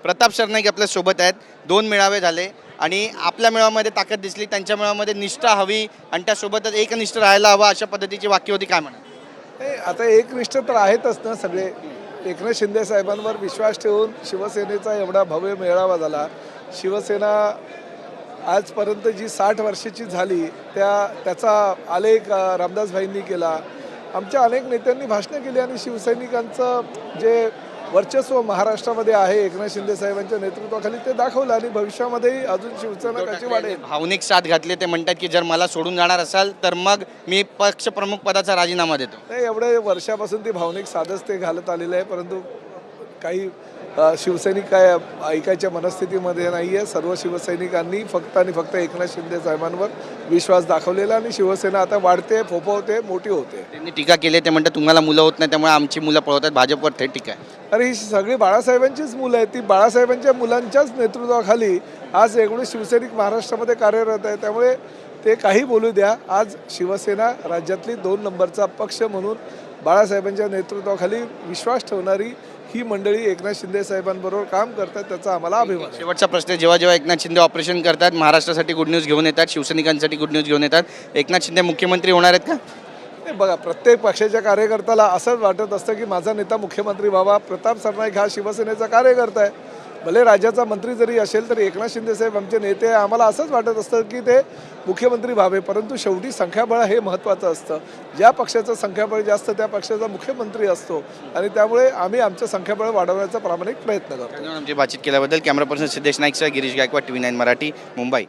प्रताप सरनाईक आपल्या सोबत आहेत. 2 मेळावे झाले आणि आपल्या मेळाव्यामध्ये ताकद दिसली, त्यांच्या मेळाव्यामध्ये निष्ठा हवी आणि त्यासोबतच एकनिष्ठ राहायला हवं अशा पद्धतीची वाक्य होती. काय म्हणा? नाही, आता एकनिष्ठ तर आहेतच ना सगळे. एकनाथ शिंदे साहेबांवर विश्वास ठेवून शिवसेनेचा एवढा भव्य मेळावा झाला. शिवसेना आजपर्यंत जी 60 वर्षाची झाली त्याचा आलेख रामदासभाईंनी केला. आमच्या अनेक नेत्यांनी भाषणं केली आणि शिवसैनिकांचं जे वर्चस्व महाराष्ट्रामध्ये आहे एकनाथ शिंदे साहेबांच्या नेतृत्वाखाली ते दाखवलं आणि भविष्यामध्येही अजून शिवसेना कशी वाढेल. भावनिक साथ घातली. ते म्हणतात की जर मला सोडून जाणार असाल तर मग मी पक्षप्रमुख पदाचा राजीनामा देतो. नाही, एवढे वर्षापासून ती भावनिक साधच ते घालत आलेलं आहे, परंतु काही शिवसैनिक काय ऐकायच्या मनस्थितीमध्ये नाही आहे. सर्व शिवसैनिकांनी फक्त आणि फक्त एकनाथ शिंदे साहेबांवर विश्वास दाखवलेला आणि शिवसेना आता वाढते, फोफवते, मोठी होते. त्यांनी टीका केली. ते म्हणतात तुम्हाला मुलं होत नाही त्यामुळे आमची मुलं पळवतात. भाजपवर थेट टीका आहे. अरे ही सगळी बाळासाहेबांचीच मुलं आहेत. ती बाळासाहेबांच्या मुलांच्याच नेतृत्वाखाली आज एवढे शिवसैनिक महाराष्ट्रामध्ये कार्यरत आहे. त्यामुळे ते काही बोलू द्या. आज शिवसेना राज्यातली 2 नंबरचा पक्ष म्हणून बाळासाहेबांच्या नेतृत्वाखाली विश्वास ठेवणारी ही मंडळी एकनाथ शिंदे साहेबांबरोबर काम करतात, त्याचा आम्हाला अभिमान आहे. शेवटचा प्रश्न, जेव्हा जेव्हा एकनाथ शिंदे ऑपरेशन करतात, महाराष्ट्रासाठी गुड न्यूज घेऊन येतात, शिवसैनिकांसाठी गुड न्यूज घेऊन येतात, एकनाथ शिंदे मुख्यमंत्री होणार आहेत का? नाही, बघा, प्रत्येक पक्षाच्या कार्यकर्त्याला असंच वाटत असतं की माझा नेता मुख्यमंत्री व्हावा. प्रताप सरनाईक हा शिवसेनेचा कार्यकर्ता आहे. भले राज्याचा मंत्री जरी असेल तरी एकनाथ शिंदे साहेब आमचे नेते आहे. आम्हाला असंच वाटत असतं की ते मुख्यमंत्री व्हावे, परंतु शेवटी संख्याबळ हे महत्त्वाचं असतं. ज्या पक्षाचं संख्याबळ जास्त त्या पक्षाचा मुख्यमंत्री असतो आणि त्यामुळे आम्ही आमचं संख्याबळ वाढवण्याचा प्रामाणिक प्रयत्न करतो. आमची बातचीत केल्याबद्दल कॅमेरा पर्सन सिद्धेश नाईकसह गिरीश गायकवाड, TV9 मराठी, मुंबई.